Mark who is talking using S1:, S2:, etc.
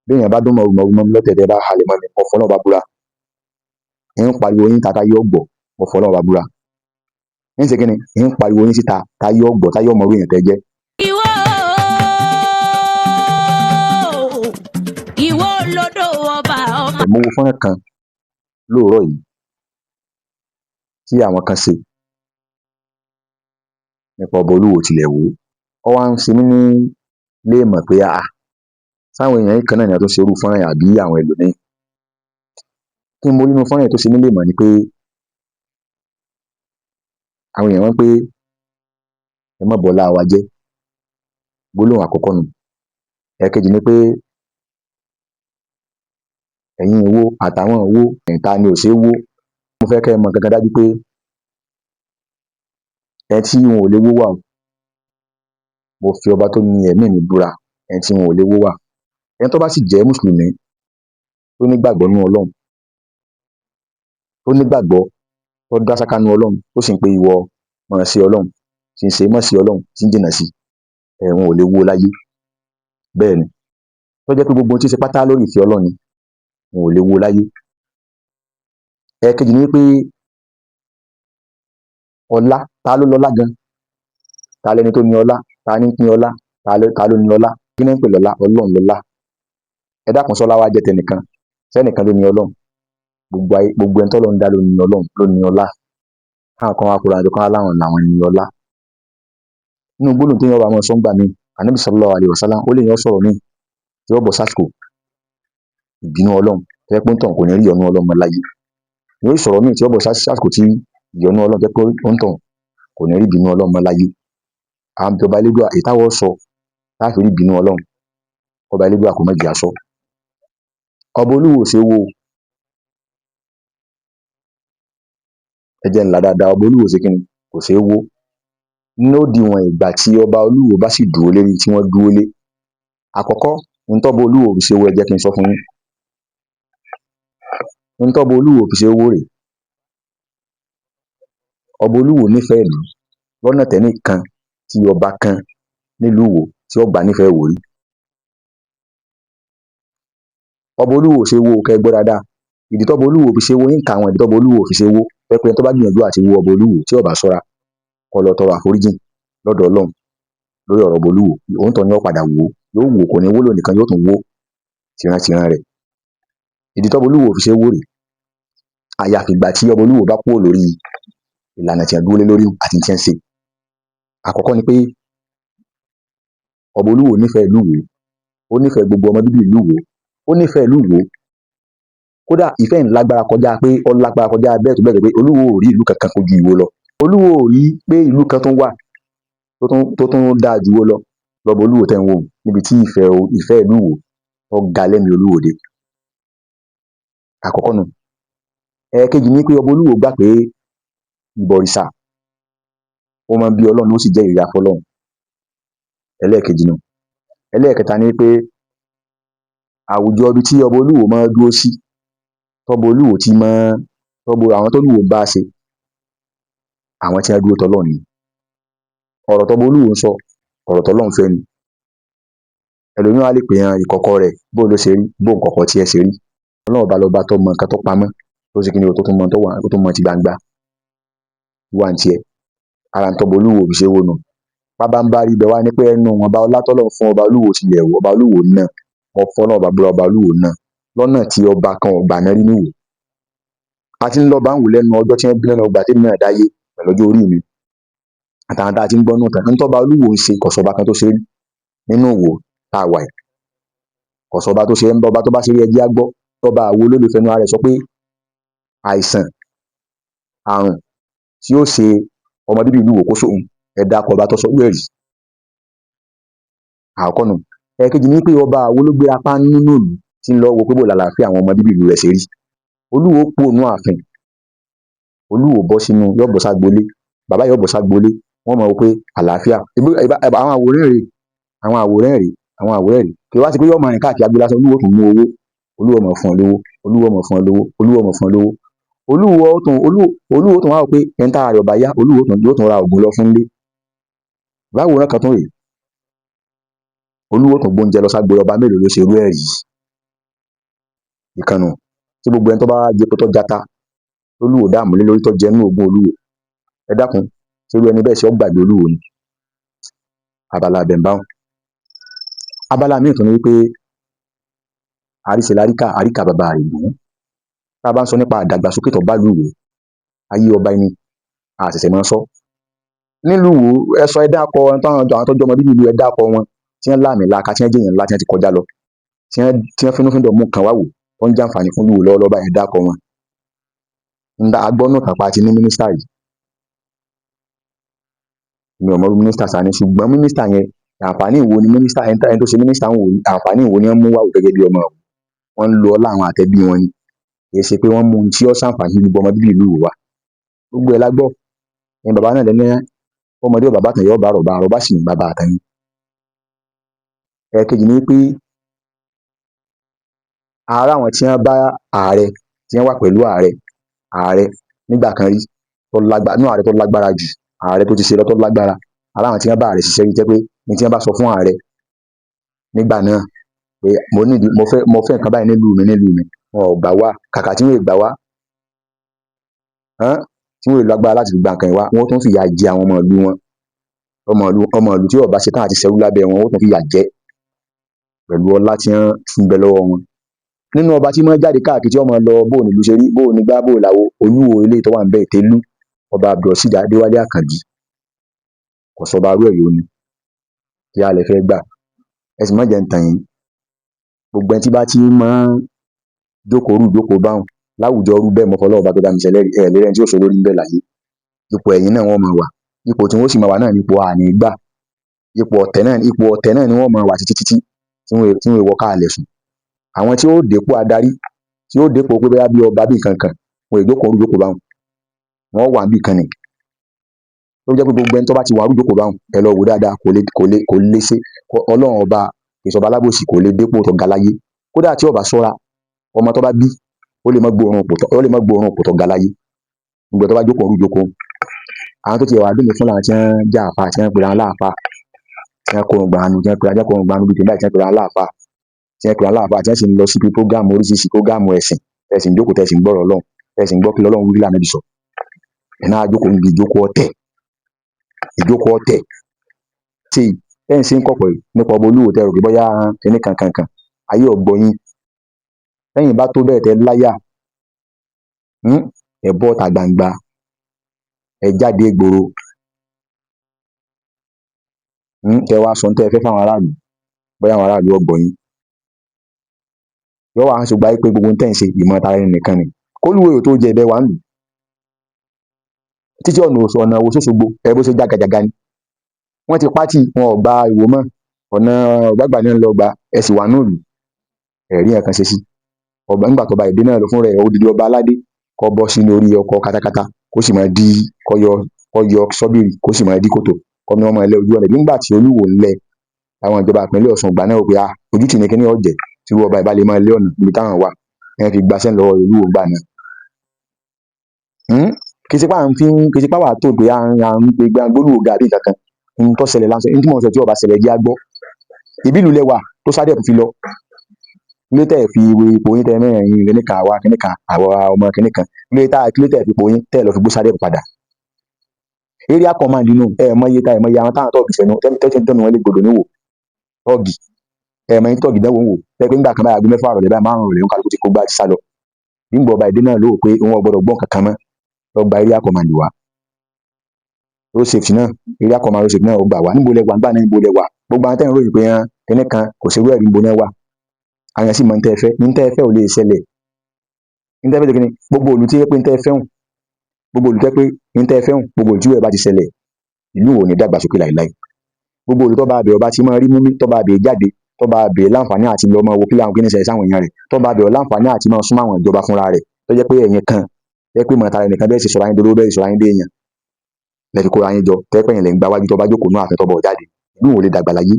S1: béèyàn bá dún mọ̀rùmọ̀rùmọ̀ lọ́tẹ̀ẹ̀tẹ̀ bá halẹ̀ mọ́ mi mo fọlọ́run bá búra ń pariwo yín ta táyé ọ̀gbọ̀ mo fọlọ́run bá búra ń ṣe kíni ń pariwo yín síta táyé ọ̀gbọ̀ táyé ọmọ orí yẹn tẹ́ jẹ́.
S2: ìwọ lódò ọba ọmọ.
S1: mo wo fọ́nrán kan lóòrọ̀ yìí tí àwọn kan ṣe nípa ọba olúwo tilẹ̀ wò ó wá ń ṣe mí ní léèmọ̀ pé sáwọn èèyàn kan náà ni a tó ṣe irú fọ́nrán yẹn àbí àwọn ẹlòmíín kí n mo rí inú fọ́nrán yẹn tó ṣe mí léèmọ̀ ni pé àwọn èèyàn wọn pé ẹ má bọ́lá wa jẹ́ gbólóhùn àkọ́kọ́ nù ẹ̀ẹ̀kejì ni pé ẹ̀yin ìwo àtàwọn ìwo ẹ̀ta ni ò ṣe é wó mo fẹ́ kẹ́ ẹ mọ gangan dájú pé ẹ tí wọn ò lè wó wà o mo fi ọba tó ní ẹ̀mí mi búra ẹ tí wọn ò lè wó wà ẹni tó bá sì jẹ́ mùsùlùmí tó nígbàgbọ́ nínú ọlọ́run tó nígbàgbọ́ tó dá sáká nínú ọlọ́run tó sì ń pe ìwọ mọ̀ sí ọlọ́run tí ń ṣe mọ̀ sí ọlọ́run tí ń jìnnà sí wọn ò lè wó láyé bẹ́ẹ̀ ni tó jẹ́ pé gbogbo ohun tí ń ṣe pátá lórí ìfẹ́ ọlọ́run ni wọn ò lè wó láyé. ẹ̀ẹ̀kejì ni pé ọlá ta ló lọ́lá gan ta lẹni tó ní ọlá ta ní pín ọlá ta ló ní ọlá kí ní ń pè lọ́lá ọlọ́run lọ́lá ẹ dákun sọ́lá wá jẹ́ tẹnìkan sẹ́nìkan ló ní ọlọ́run gbogbo ẹni tọ́lọ́run dá ló ní ọlọ́run ló ní ọlá káwọn kan wá kóra àjọ kan láwọn làwọn ní ọlá nínú gbólóhùn tí yẹn wà mọ́ sọ́ngbà mi ànábì sallallahu alaihi wasallam ó lè yẹn sọ̀rọ̀ míì tí ó bọ̀ sásìkò ìbínú ọlọ́run tẹ́ pé ń tàn kò ní rí ìyọ́nú ọlọ́run mọ́ láyé yóò sọ̀rọ̀ míì tí ó bọ̀ sásìkò tí ìyọ́nú ọlọ́run tẹ́ pé ń tàn kò ní rí ìbínú ọlọ́run mọ́ láyé àwọn ọba elédùà ìtawọ́ sọ láti rí ìbínú ọlọ́run ọba elédùà kò mẹ́jì aṣọ ọba olúwo ṣe wo ẹjẹ ńlá dáadáa ọba olúwo ṣe kíni kò ṣeé wó lódiwọ̀n ìgbà tí ọba olúwo bá sì dúró lérí tí wọ́n dúró lé àkọ́kọ́ ntọ́ba olúwo fi ṣe wó ẹ jẹ́ kí n sọ fún yín ntọ́ba olúwo fi ṣe wó rèé ọba olúwo nífẹ̀ẹ́ ìlú lọ́nà tẹ́nìkan tí ọba kan nílùú Ìwó tí ọgbà nífẹ̀ẹ́ Ìwó rí ọba olúwo ṣe wó kẹ́ gbọ́ dáadáa ìdí tọ́ba olúwo fi ṣe wó yín ka àwọn ìdí tọ́ba olúwo fi ṣe wó pẹ́pẹ́ tó bá gbìyànjú àti wó ọba olúwo tí ọba ṣọ́ra kó lọ tọrọ àforíjìn lọ́dọ̀ ọlọ́run lórí ọ̀rọ̀ ọba olúwo òun tọ́ ni ó padà wó yóò wó kò ní wó lónìí kan yóò tún wó tìrantìran rẹ̀ ìdí tọ́ba olúwo fi ṣe wó rèé àyàfi ìgbà tí ọba olúwo bá kúrò lórí ìlànà tí wọ́n dúró lé lórí àti tí wọ́n ṣe àkọ́kọ́ ni pé ọba olúwo nífẹ̀ẹ́ ìlú Ìwó ó nífẹ̀ẹ́ gbogbo ọmọ bíbí ìlú Ìwó ó nífẹ̀ẹ́ ìlú Ìwó kódà ìfẹ́ ń lágbára kọjá pé ó lágbára kọjá bẹ́ẹ̀ tó bẹ́ẹ̀ pé olúwo ò rí ìlú kankan kojú Ìwó lọ olúwo ò rí pé ìlú kan tún wà tó tún dáa ju Ìwó lọ lọ́ba olúwo tẹ̀ ń wò níbi tí ìfẹ́ ìlú Ìwó tó ga lẹ́mìí olúwo dé àkọ́kọ́ nù ẹ̀ẹ̀kejì ni pé ọba olúwo gbà pé ìbọ̀rìṣà ó máa ń bí ọlọ́run ó sì jẹ́ ìrẹ́ afọlọ́run ẹlẹ́ẹ̀kejì nù ẹlẹ́ẹ̀kẹta ni pé àwùjọ ibi tí ọba olúwo máa dúró sí tọ́ba olúwo ti máa àwọn tó lúwo bá ṣe àwọn tí wọ́n dúró tọ́lọ́run ni ọ̀rọ̀ tọ́ba olúwo ń sọ ọ̀rọ̀ tọ́lọ́run fẹ́ ni ẹlòmíràn á lè pè hàn ìkọ̀kọ̀ rẹ̀ bó ló ṣe rí bó nkọ̀kọ̀ tiẹ̀ ṣe rí ọlọ́run ọba lọ́ba tó mọ nǹkan tó pamọ́ tó ṣe kí ni o tó tún mọ tó wà tó tún mọ ti gbangba wà ní tiẹ̀ ara ń tọ́ba olúwo fi ṣe wó nù bábá ń bá rí ibẹ̀ wá ní pé ẹnu wọn bá ọlátọ́lọ́run fún ọba olúwo tilẹ̀ Ìwó ọba olúwo náà ọ̀fọ́ náà ọba olúwo náà lọ́nà tí ọba kan ọ̀gbà náà rí níwò a ti ń lọ bá ń wò lẹ́nu ọjọ́ tí wọ́n bí lẹ́nu ọgbà tèmi náà dáyé pẹ̀lú ọjọ́ orí mi àtàwọn tá a ti ń gbọ́ nù tán ntọ́ba olúwo ń ṣe kọ̀sọ̀ba kan tó ṣe rí nínú Ìwó tá a wà yìí kọ̀sọ̀ba tó ṣe ń bọ́ ọba tó bá ṣe rí ẹjẹ́ á gbọ́ tọ́ba àwo ló lè fẹnu ara rẹ̀ sọ pé àìsàn àrùn tí ó ṣe ọmọ bíbí ìlú Ìwó kó sóhun ẹ̀dá kọba tó sọ gbẹ̀rì àkọ́kọ́ nù ẹ̀ẹ̀kejì ní pé ọba àwo ló gbé apá nínú ìlú tí ń lọ wo pé bò lálàáfíà àwọn ọmọ bíbí ìlú rẹ̀ ṣe rí olúwo pò nú ààfin olúwo bọ́ sínú yóò bọ́ ságbolé bàbá yóò bọ́ ságbolé wọ́n mọ̀ pé àlàáfíà àwọn àwòrán rèé kí wá sí pé yóò máa rìn káàkiri agbo lásán olúwo tún mú owó olúwo mọ̀ fún ọ lówó olúwo mọ̀ fún ọ lówó olúwo mọ̀ fún ọ lówó olúwo tún wá wò pé ẹ̀ńtà rẹ̀ ọba yá olúwo yóò tún ra ògùn lọ fún lé báwo rán kan tún rèé olúwo tún gbóúnjẹ lọ ságbo ọba mélòó ló ṣe irú ẹ̀ rí ìkànnù tí gbogbo ẹni tó bá jẹ tó jata Olúwo dààmú lé lórí tó jẹ nínú ogún Olúwo, ẹ dákun ṣé irú ẹni bẹ́ẹ̀ ṣe ó gbàgbé Olúwo ni? Abala bẹ̀ǹbáhùn. Abala míì tún ni wípé àríṣe láríkà àríkà bàbá àrègún. Tá a bá ń sọ nípa àdàgbàsókè tó bá lù Ìwó, ayé ọba ẹni àṣẹ̀ṣẹ̀ máa ń sọ. Nílùú Ìwó ẹ sọ ẹ dákọ àwọn tó jọmọ bíbí ìlú ẹ dákọ wọn tí wọ́n láàmìlaka tí wọ́n jẹ́ èèyàn ńlá tí wọ́n ti kọjá lọ tí wọ́n fínúfíndọ̀ mú kan wá wò tó ń jàǹfààní fún Ìwó lọ́wọ́lọ́wọ́ báyìí, ẹ dákọ wọn. Agbọ́nù kan pa ti ní mínísítà yìí, mi ò mọ mínísítà sani, ṣùgbọ́n mínísítà yẹn àǹfààní ìwo ni mínísítà ẹni tó ṣe mínísítà ń wò àǹfààní ìwo ni wọ́n mú wá wò gẹ́gẹ́ bí ọmọ wọn ń lo ọlá àwọn àtẹ̀bí wọn ni, kì í ṣe pé wọ́n mú ohun tí ó ṣàǹfààní gbogbo ọmọ bíbí ìlú Ìwó wa. Gbogbo ẹ̀ la gbọ́. Ẹ̀yin bàbá náà lẹ́ni ọmọdé ò bàbá tàn yóò bá rọ̀bà, rọ̀bà sì ní bàbá àtàn yín. Ẹ̀ẹ̀kejì ni pé ara àwọn tí wọ́n bá ààrẹ tí wọ́n wà pẹ̀lú ààrẹ nígbà kan rí ààrẹ tó lágbára jù, ààrẹ tó ti ṣe lọ tó lágbára, ara àwọn tí wọ́n bá ààrẹ ṣiṣẹ́ rí jẹ́ pé ní tí wọ́n bá sọ fún ààrẹ nígbà náà pé mo fẹ́ nǹkan báyìí nílùú mi wọn ò gbà wá, kàkà tí wọ́n gbà wá tí wọ́n lágbára láti gba nǹkan ìwá, wọ́n tún fìyà jẹ àwọn ọmọ ìlú tí ó bá ṣe tán àti ṣẹ́rú lábẹ́ wọn, wọ́n tún fìyà jẹ pẹ̀lú ọlá tí wọ́n ń bẹ lọ́wọ́ wọn. Nínú ọba tí wọ́n jáde káàkiri tí wọ́n máa lọ bóò nílùú ṣe rí, bóò nígbà bóò làwo, Olúwo eléyìí tó wà ń bẹ Ìtẹ́lú, ọba Abdulrasheed Adéwálé Àkànjí, kò sọba arú ẹ̀ yóò ní kí a lè fẹ́ gbà. Ẹ sì má jẹ́ ń tàn yín, gbogbo ẹni tí bá ti máa ń jókòó báhùn láwùjọ rú bẹ́ẹ̀ mọ́ fọlọ́run bá tó dá mi ṣẹlẹ́rìí ẹ̀ lérẹ́ni tí ó ṣe lórí ń bẹ̀ láyé. Ipò ẹ̀yìn náà wọ́n máa wà, ipò tí wọ́n sì máa wà náà ní ipò àní gbà, ipò ọ̀tẹ̀ náà ni wọ́n máa wà títí tí wọ́n wọ káàlẹ̀ sùn. Àwọn tí ó dépò adarí, tí ó dépò pé bóyá bí ọba bí kankan, wọn ìjókòó báhùn, wọ́n wà bí kan nì. Ó jẹ́ pé gbogbo ẹni tó bá ti wà rújókòó báhùn, ẹ lọ wò dáadáa, kò lè ṣe Ọlọ́run ọba ìṣọba alábòsí kò lè dépò tó ga láyé. Kódà tí ọba ṣọ́ra, ọmọ tó bá bí ó lè má gbóòórùn òpò tó ga láyé. Gbogbo tó bá jókòó. Àwọn tó ti wà dúnmí fún làwọn tí wọ́n já àfà, tí wọ́n pèrè àwọn láàfà, tí wọ́n kórun gbàánu, tí wọ́n pèrè ajá kórun gbàánu bíi tèmi báyìí, tí wọ́n pèrè àwọn láàfà, tí wọ́n sì ń lọ síbi prógámù oríṣiríṣi prógámù ẹ̀sìn, ẹ̀sìn jókòó tẹ̀sìn gbọ́rọ̀ Ọlọ́run, ẹ̀sìn gbọ́ kí Ọlọ́run wí lànà ìsọ̀. Ẹ̀ náà jókòó níbi ìjókòó ọ̀tẹ̀ tí ẹ̀ ń ṣe ń kọ̀pọ̀ nípa ọba Olúwo tẹ́ rò pé bóyá kíní kankan ayé ọ̀gbọ́yìn. Lẹ́yìn bá tó bẹ́ẹ̀ tẹ́ láyà, ẹ bọ́ ta gbangba, ẹ jáde ìgboro, kẹ wá sọ tẹ́ ẹ fẹ́ fáwọn aráàlú, bóyá àwọn aráàlú ọ̀gbọ́yìn. Yọ wá ń ṣùgbọ́n pé gbogbo tẹ́ ń ṣe ìmọ̀ tara ẹni nìkan ni. Kólúwo tó jẹ ẹ̀bẹ̀ wà ń lù títí ọ̀nà Òṣogbo ẹ bó ṣe jágajàga ni. Wọ́n ti pátì, wọn ò gba Ìwó mọ́, ọ̀nà Ọ̀gbàgbà ní lọ gba, ẹ sì wà náà lù ẹ̀rí ẹ̀kan ṣe sí. Ọba nígbà tó bá ìdí náà lọ fún rẹ̀ odidi ọba aládé kọ́ bọ́ sínú orí ọkọ̀ katakata kó sì máa di kọyọ sọ́bìrì kó sì máa di kòtò kọ́ ní wọ́n máa lẹ ojú ọ̀nà. Nígbà tí Olúwo ń lẹ àwọn ìjọba ìpínlẹ̀ Ọ̀ṣun ìgbà náà pé ojú tì ní kíní ọ̀jẹ̀ tí ọba ìbá lè máa lé ọ̀nà níbi táwọn wà ẹ̀ fi gbaṣẹ́ lọ́wọ́ Olúwo gbà náà. Kì í ṣe pá wà tó pé à ń pe gbólúwo ga àbí kankan ń tó ṣẹlẹ̀ lásán ní tí mo sọ tí ọba ṣẹlẹ̀ jẹ́ àgbọ́. Ìbílù lẹwà tó sáré fi lọ ilé tẹ̀ fi ipò yín tẹ́ mẹ́rin kíníkan àwa kíníkan àwa ọmọ kíníkan ilé tẹ̀ fi ipò yín tẹ́ lọ fi gbó sáré padà. Area command inú mọye àwọn táwọn tọ́ọ̀gì fẹ́nu tẹ́tí dánù wọn lè gbọdọ̀ níwò tọ́ọ̀gì mọye tọ́ọ̀gì dánwò wò tẹ́ pé ńgbà kan báyà gbé 6 àrọ̀lẹ́ báyà 5 àrọ̀lẹ́ ń kálukú ti kó gbá ti sá lọ. Nígbà ọba ìdí náà ló pé òun ọgbọ́dọ̀ gbọ́n kankan mọ́ lọ gba area command wá. Road safety náà area command road safety náà ó gbà wá níbo lẹwà ńgbà náà níbo lẹwà gbogbo àwọn tẹ́yìn ròyìn pé kíníkan kò sí wẹ́ẹ̀rí níbo náà wà. Àwọn sì mọ ní tẹ́ fẹ́ ò lè ṣẹlẹ̀ ní tẹ́ fẹ́ tẹ́kíní gbogbo olú tí yẹ pé ní tẹ́ fẹ́ hùn gbogbo olú tẹ́ pé ní tẹ́ fẹ́ hùn gbogbo olú tí wẹ́ẹ̀ bá ti ṣẹlẹ̀ ìlú ò ní dàgbàsókè láìláì. Gbogbo olú tó bá bẹ̀ ọba tí máa rí múmi tó bá bẹ̀ jáde tó bá bẹ̀ láǹfààní àti lọ máa wo kílà àwọn kíní ṣẹlẹ̀ sáwọn èèyàn rẹ̀ tó bá bẹ̀ láǹfààní àti máa súnmọ́ àwọn ìjọba fúnra rẹ̀ tó jẹ́ pé ẹ̀yin kan tẹ́ pé mọ̀ta rẹ̀ nìkan bẹ́ẹ̀ sì sọ̀rọ̀ ayé dolówó bẹ́ẹ̀ sì sọ̀rọ̀ ayé dé èèyàn lẹ́fi kóra yín jọ tẹ́ pé ẹ̀yin lẹ́ ń gba wájú tó bá jókòó náà àfẹ́tọ́ bọ̀ jáde ìlú ò lè dàgbà láyé.